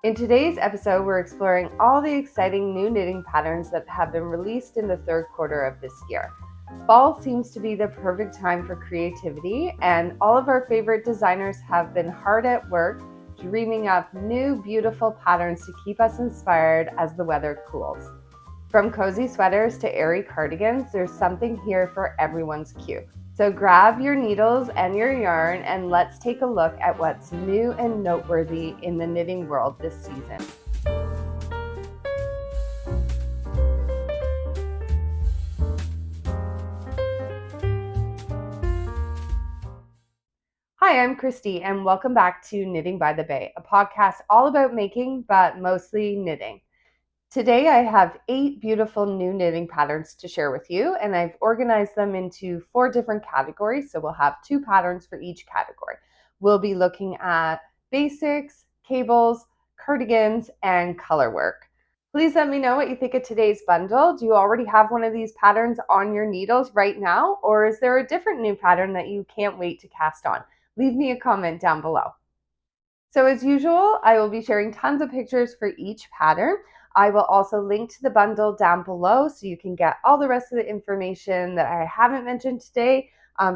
In today's episode, we're exploring all the exciting new knitting patterns that have been released in the third quarter of this year. Fall seems to be the perfect time for creativity, and all of our favorite designers have been hard at work dreaming up new, beautiful patterns to keep us inspired as the weather cools. From cozy sweaters to airy cardigans, there's something here for everyone's cue. So grab your needles and your yarn and let's take a look at what's new and noteworthy in the knitting world this season. Hi, I'm Christy and welcome back to Knitting by the Bay, a podcast all about making but mostly knitting. Today I have 8 beautiful new knitting patterns to share with you, and I've organized them into 4 different categories, so we'll have 2 patterns for each category. We'll be looking at basics, cables, cardigans, and color work. Please let me know what you think of today's bundle. Do you already have one of these patterns on your needles right now, or is there a different new pattern that you can't wait to cast on? Leave me a comment down below. So as usual, I will be sharing tons of pictures for each pattern. I will also link to the bundle down below so you can get all the rest of the information that I haven't mentioned today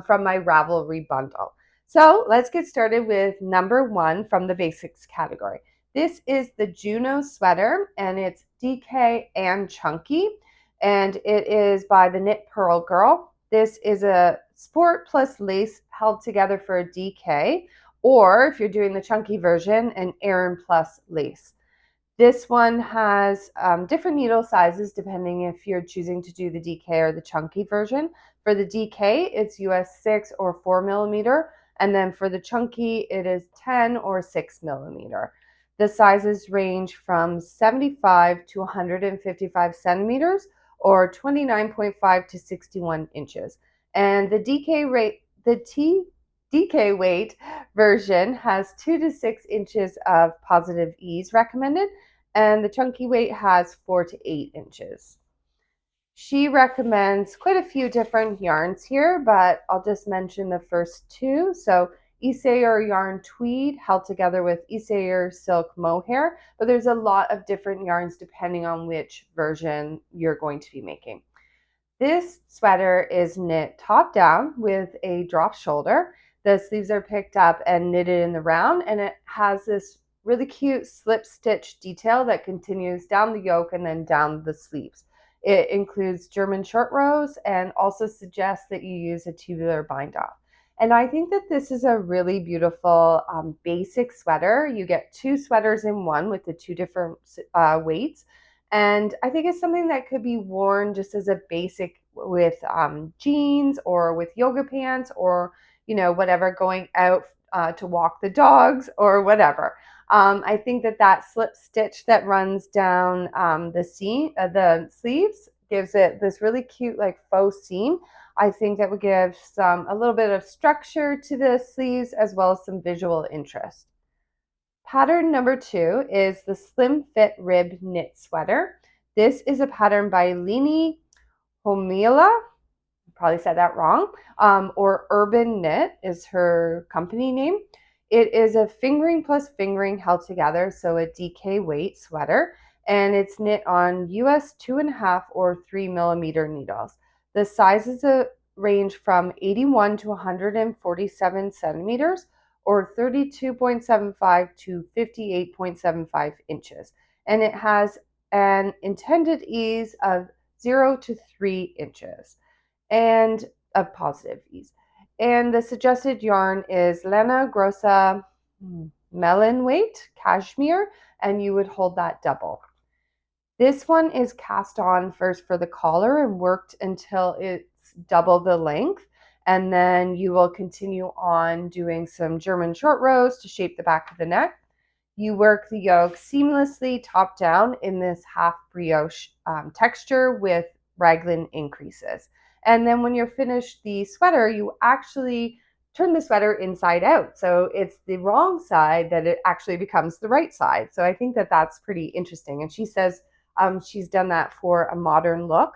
from my Ravelry bundle. So let's get started with number 1 from the basics category. This is the Juno sweater, and it's DK and chunky, and it is by the Knit Pearl Girl. This is a sport plus lace held together for a DK, or if you're doing the chunky version, an Aran plus lace. This one has different needle sizes depending if you're choosing to do the DK or the chunky version. For the DK, it's US 6 or 4 millimeter, and then for the chunky, it is 10 or 6 millimeter. The sizes range from 75 to 155 centimeters or 29.5 to 61 inches. And the DK weight version has 2 to 6 inches of positive ease recommended, and the chunky weight has 4 to 8 inches. She recommends quite a few different yarns here, but I'll just mention the first 2. So Isayer yarn tweed held together with Isayer silk mohair, but there's a lot of different yarns depending on which version you're going to be making. This sweater is knit top down with a drop shoulder. The sleeves are picked up and knitted in the round, and it has this really cute slip stitch detail that continues down the yoke and then down the sleeves. It includes German short rows and also suggests that you use a tubular bind off. And I think that this is a really beautiful basic sweater. You get 2 sweaters in one with the 2 different weights. And I think it's something that could be worn just as a basic with jeans or with yoga pants or, whatever, going out to walk the dogs or whatever. I think that slip stitch that runs down the sleeves gives it this really cute like faux seam. I think that would give a little bit of structure to the sleeves as well as some visual interest. Pattern number 2 is the Slim Fit Rib Knit Sweater. This is a pattern by Lini Homila. Probably said that wrong. Or Urban Knit is her company name. It is a fingering plus fingering held together, so a DK weight sweater, and it's knit on US 2.5 or 3 millimeter needles. The sizes range from 81 to 147 centimeters or 32.75 to 58.75 inches. And it has an intended ease of 0 to 3 inches and of positive ease. And the suggested yarn is Lana Grossa melon weight cashmere, and you would hold that double. This one is cast on first for the collar and worked until it's double the length. And then you will continue on doing some German short rows to shape the back of the neck. You work the yoke seamlessly top down in this half brioche texture with raglan increases. And then when you're finished the sweater, you actually turn the sweater inside out. So it's the wrong side that it actually becomes the right side. So I think that that's pretty interesting. And she says she's done that for a modern look.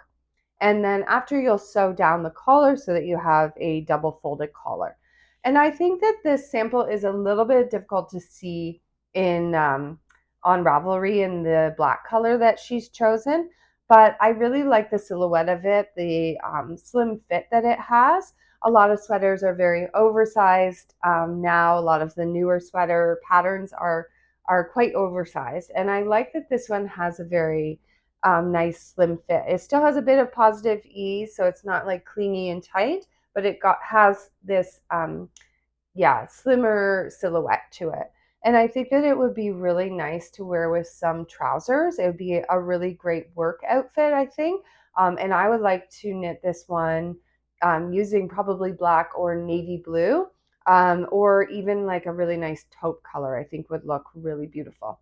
And then after, you'll sew down the collar so that you have a double folded collar. And I think that this sample is a little bit difficult to see in on on Ravelry in the black color that she's chosen. But I really like the silhouette of it, the slim fit that it has. A lot of sweaters are very oversized now. A lot of the newer sweater patterns are quite oversized, and I like that this one has a very nice slim fit. It still has a bit of positive ease, so it's not like clingy and tight, but it has this slimmer silhouette to it. And I think that it would be really nice to wear with some trousers. It would be a really great work outfit, I think. And I would like to knit this one using probably black or navy blue, or even like a really nice taupe color, I think would look really beautiful.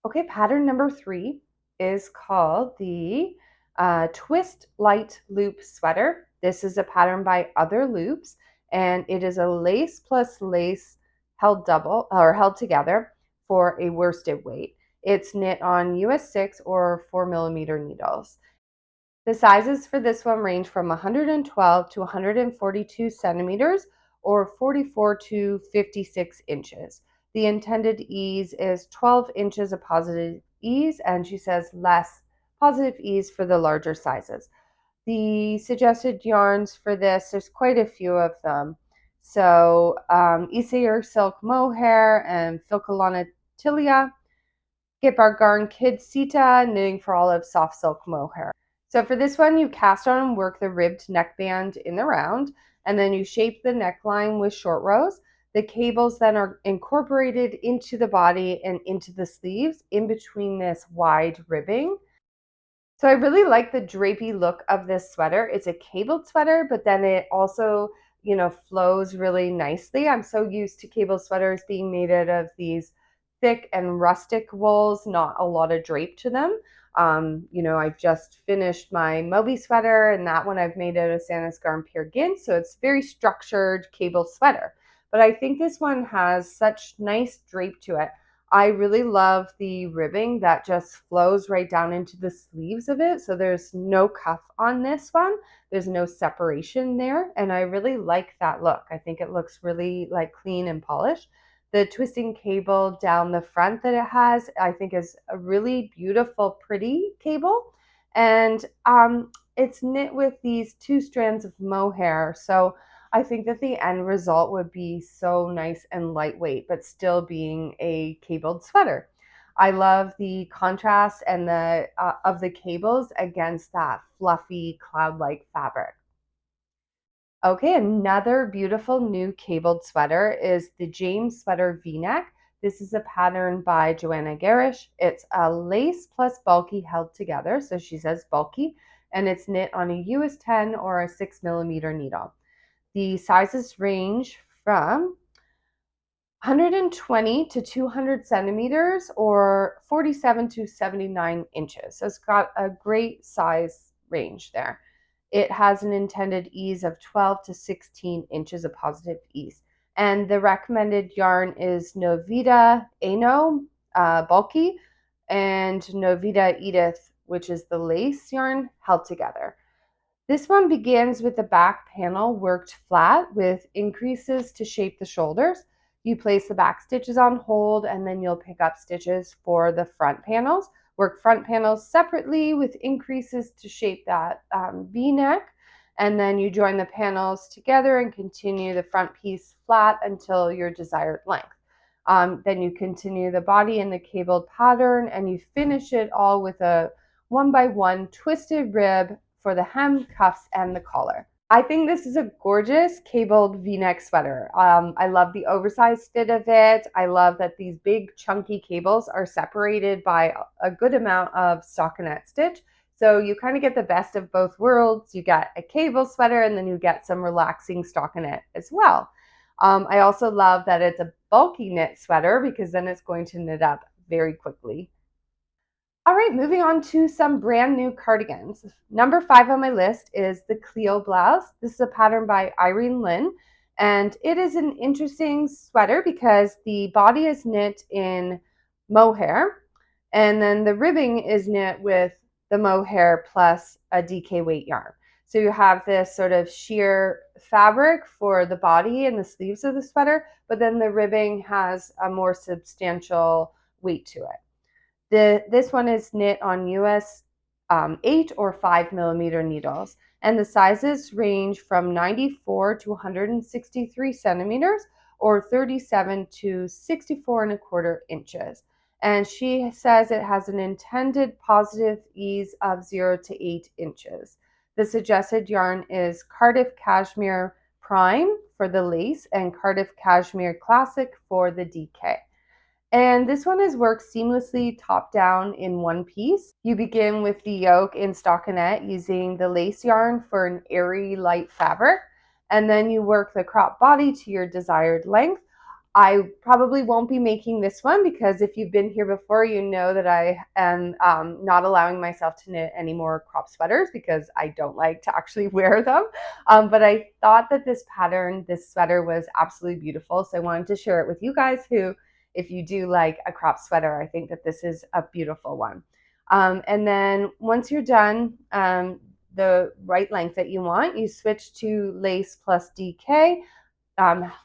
Okay, pattern number 3 is called the Twist Light Loop Sweater. This is a pattern by Other Loops, and it is a lace plus lace held double or held together for a worsted weight. It's knit on US 6 or 4mm needles. The sizes for this one range from 112 to 142 centimeters or 44 to 56 inches. The intended ease is 12 inches of positive ease, and she says less positive ease for the larger sizes. The suggested yarns for this, there's quite a few of them. So Isair silk mohair and Filcolana tilia, Gipar Garn Kid Sita, knitting for olive soft silk mohair. So for this one, you cast on and work the ribbed neckband in the round, and then you shape the neckline with short rows. The cables then are incorporated into the body and into the sleeves in between this wide ribbing. So I really like the drapey look of this sweater. It's a cabled sweater, but then it also, flows really nicely. I'm so used to cable sweaters being made out of these thick and rustic wools, not a lot of drape to them. I've just finished my Moby sweater, and that one I've made out of Santa's Garn Peer Gynt, so it's very structured cable sweater. But I think this one has such nice drape to it. I really love the ribbing that just flows right down into the sleeves of it. So there's no cuff on this one. There's no separation there. And I really like that look. I think it looks really like clean and polished. The twisting cable down the front that it has, I think is a really beautiful, pretty cable. And it's knit with these 2 strands of mohair. So I think that the end result would be so nice and lightweight, but still being a cabled sweater. I love the contrast and the of the cables against that fluffy cloud-like fabric. Okay, another beautiful new cabled sweater is the James Sweater V-neck. This is a pattern by Joanna Garish. It's a lace plus bulky held together, so she says bulky, and it's knit on a US 10 or a 6mm needle. The sizes range from 120 to 200 centimeters or 47 to 79 inches. So it's got a great size range there. It has an intended ease of 12 to 16 inches of positive ease. And the recommended yarn is Novita Ano bulky and Novita Edith, which is the lace yarn held together. This one begins with the back panel worked flat with increases to shape the shoulders. You place the back stitches on hold, and then you'll pick up stitches for the front panels. Work front panels separately with increases to shape that V-neck, and then you join the panels together and continue the front piece flat until your desired length. Then you continue the body in the cabled pattern, and you finish it all with a 1x1 twisted rib for the hem, cuffs, and the collar. I think this is a gorgeous cabled V-neck sweater. I love the oversized fit of it. I love that these big chunky cables are separated by a good amount of stockinette stitch. So you kind of get the best of both worlds. You get a cable sweater, and then you get some relaxing stockinette as well. I also love that it's a bulky knit sweater because then it's going to knit up very quickly. All right, moving on to some brand new cardigans. Number 5 on my list is the Cleo blouse. This is a pattern by Irene Lynn, and it is an interesting sweater because the body is knit in mohair, and then the ribbing is knit with the mohair plus a DK weight yarn. So you have this sort of sheer fabric for the body and the sleeves of the sweater, but then the ribbing has a more substantial weight to it. This one is knit on US 8 or 5 millimeter needles, and the sizes range from 94 to 163 centimeters or 37 to 64 and a quarter inches. And she says it has an intended positive ease of 0 to 8 inches. The suggested yarn is Cardiff Cashmere Prime for the lace and Cardiff Cashmere Classic for the DK. And this one is worked seamlessly top down in one piece. You begin with the yoke in stockinette using the lace yarn for an airy light fabric, and then you work the crop body to your desired length. I probably won't be making this one because if you've been here before, you know that I am not allowing myself to knit any more crop sweaters because I don't like to actually wear them. But I thought that this pattern, this sweater was absolutely beautiful. So I wanted to share it with you guys who, if you do like a crop sweater, I think that this is a beautiful one. And then once you're done, the right length that you want, you switch to lace plus DK,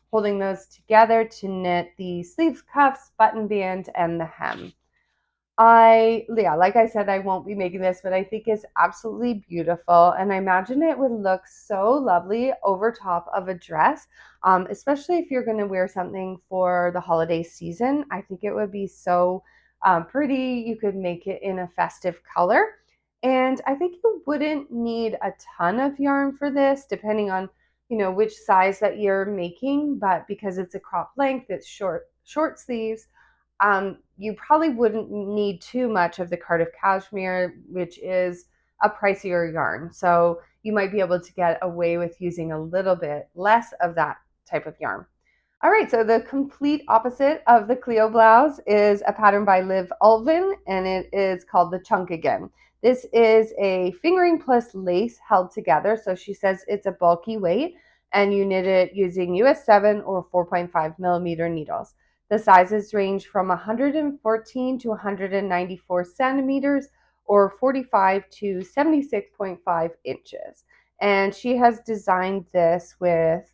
holding those together to knit the sleeves, cuffs, button band, and the hem. Like I said, I won't be making this, but I think it's absolutely beautiful. And I imagine it would look so lovely over top of a dress, especially if you're going to wear something for the holiday season. I think it would be so pretty. You could make it in a festive color. And I think you wouldn't need a ton of yarn for this, depending on, which size that you're making. But because it's a crop length, it's short sleeves, you probably wouldn't need too much of the Cardiff Cashmere, which is a pricier yarn. So you might be able to get away with using a little bit less of that type of yarn. All right, so the complete opposite of the Cleo blouse is a pattern by Liv Ulvin, and it is called the chunkigan. This is a fingering plus lace held together. So she says it's a bulky weight, and you knit it using US 7 or 4.5 millimeter needles. The sizes range from 114 to 194 centimeters or 45 to 76.5 inches. And she has designed this with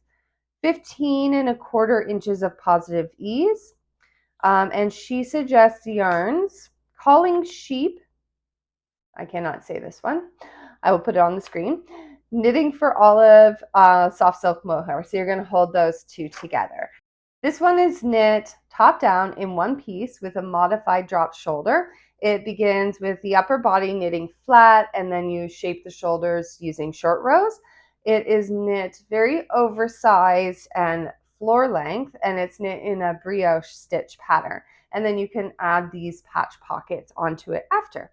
15 and a quarter inches of positive ease. And she suggests yarns Calling Sheep. I cannot say this one. I will put it on the screen. Knitting for Olive, Soft Silk Mohair. So you're going to hold those two together. This one is knit top down in one piece with a modified drop shoulder. It begins with the upper body knitting flat, and then you shape the shoulders using short rows. It is knit very oversized and floor length, and it's knit in a brioche stitch pattern. And then you can add these patch pockets onto it after.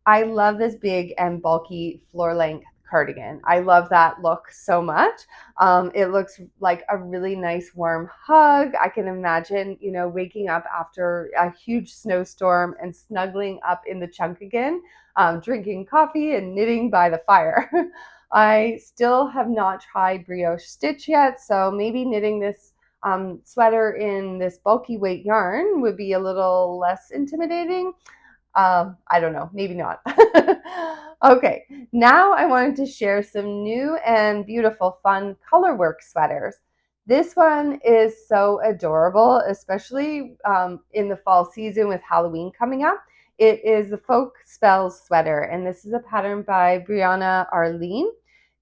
I love this big and bulky floor length cardigan. I love that look so much. It looks like a really nice warm hug. I can imagine, waking up after a huge snowstorm and snuggling up in the chunkigan, drinking coffee and knitting by the fire. I still have not tried brioche stitch yet, so maybe knitting this sweater in this bulky weight yarn would be a little less intimidating. I don't know, maybe not. Okay, now I wanted to share some new and beautiful fun colorwork sweaters. This one is so adorable, especially in the fall season with Halloween coming up. It is the Folk Spells sweater, and this is a pattern by Brianna Arlene.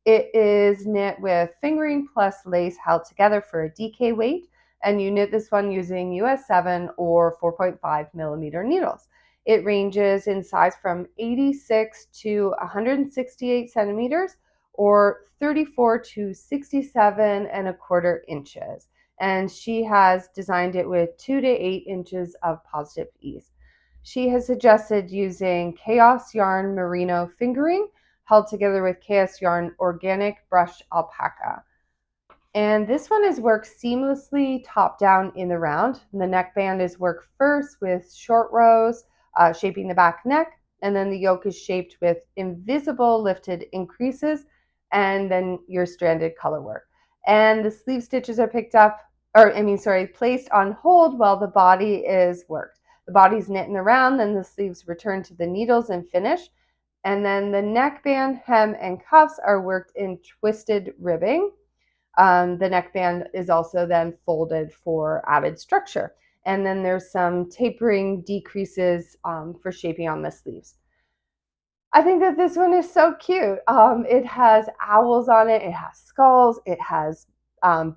It is knit with fingering plus lace held together for a DK weight, and you knit this one using US 7 or 4.5 millimeter needles. It ranges in size from 86 to 168 centimeters or 34 to 67 and a quarter inches. And she has designed it with 2 to 8 inches of positive ease. She has suggested using Chaos Yarn Merino fingering held together with Chaos Yarn Organic Brushed Alpaca. And this one is worked seamlessly top down in the round. And the neckband is worked first with short rows, shaping the back neck, and then the yoke is shaped with invisible lifted increases, and then your stranded color work. And the sleeve stitches are placed on hold while the body is worked. The body's knit in the round, then the sleeves return to the needles and finish. And then the neckband, hem, and cuffs are worked in twisted ribbing. The neckband is also then folded for added structure. and then there's some tapering decreases for shaping on the sleeves. I think that this one is so cute. It has owls on it, it has skulls, it has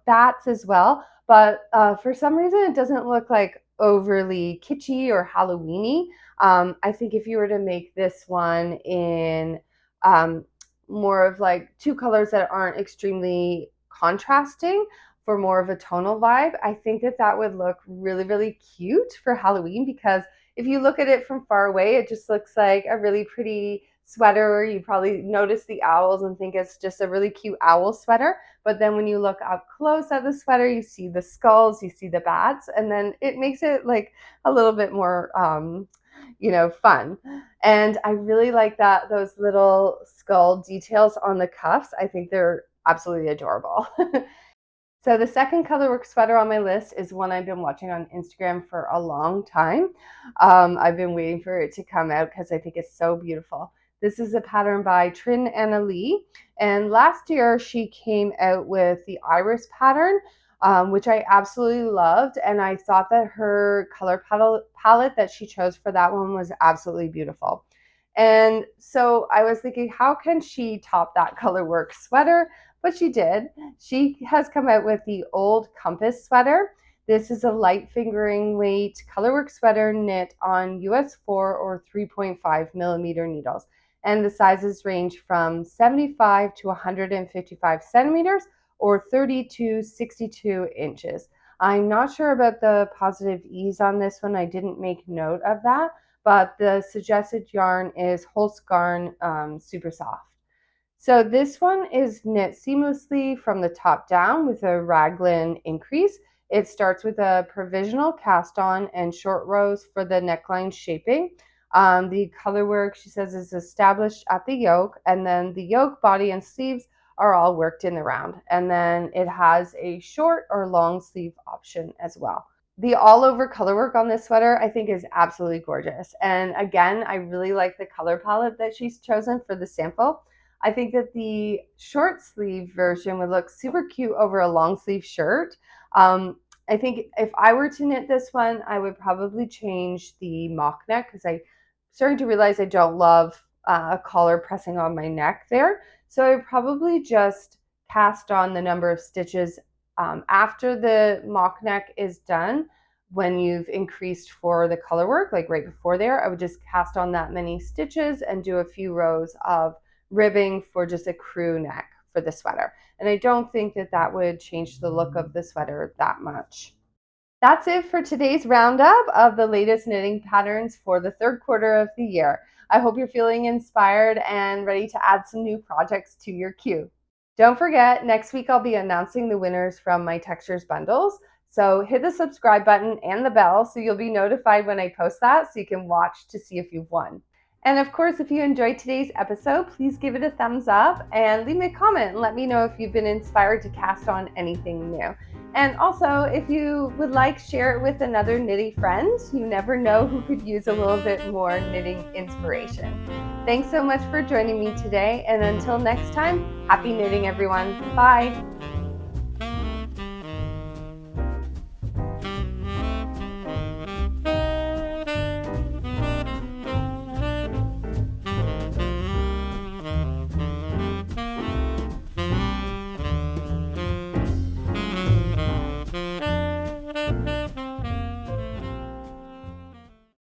bats as well. But for some reason, it doesn't look like overly kitschy or Halloweeny. I think if you were to make this one in um, more of like two colors that aren't extremely contrasting for more of a tonal vibe, I think that that would look really, really cute for Halloween because if you look at it from far away, it just looks like a really pretty sweater. You probably notice the owls and think it's just a really cute owl sweater. But then when you look up close at the sweater, you see the skulls, you see the bats, and then it makes it like a little bit more, fun. And I really like that those little skull details on the cuffs. I think they're absolutely adorable. So the second colorwork sweater on my list is one I've been watching on Instagram for a long time. I've been waiting for it to come out because I think it's so beautiful. This is a pattern by Trin Anna Lee, and last year she came out with the iris pattern, which I absolutely loved, and I thought that her color palette that she chose for that one was absolutely beautiful. And so I was thinking, how can she top that colorwork sweater? But she did. She has come out with the Old Compass sweater. This is a light fingering weight colorwork sweater knit on US 4 or 3.5 millimeter needles. And the sizes range from 75 to 155 centimeters or 30 to 62 inches. I'm not sure about the positive ease on this one. I didn't make note of that, but the suggested yarn is Holzgarn Super Soft. So this one is knit seamlessly from the top down with a raglan increase. It starts with a provisional cast on and short rows for the neckline shaping. The colorwork, she says, is established at the yoke, and then the yoke, body, and sleeves are all worked in the round. And then it has a short or long sleeve option as well. The all over colorwork on this sweater I think is absolutely gorgeous. And again, I really like the color palette that she's chosen for the sample. I think that the short sleeve version would look super cute over a long sleeve shirt. I think if I were to knit this one, I would probably change the mock neck because I'm starting to realize I don't love a collar pressing on my neck there. So I would probably just cast on the number of stitches after the mock neck is done. When you've increased for the color work, like right before there, I would just cast on that many stitches and do a few rows of ribbing for just a crew neck for the sweater. And I don't think that that would change the look of the sweater that much. That's it for today's roundup of the latest knitting patterns for the third quarter of the year. I hope you're feeling inspired and ready to add some new projects to your queue. Don't forget, next week I'll be announcing the winners from my textures bundles. So hit the subscribe button and the bell so you'll be notified when I post that so you can watch to see if you've won. And of course, if you enjoyed today's episode, please give it a thumbs up and leave me a comment and let me know if you've been inspired to cast on anything new. And also, if you would like, share it with another knitty friend. You never know who could use a little bit more knitting inspiration. Thanks so much for joining me today, and until next time, happy knitting, everyone. Bye.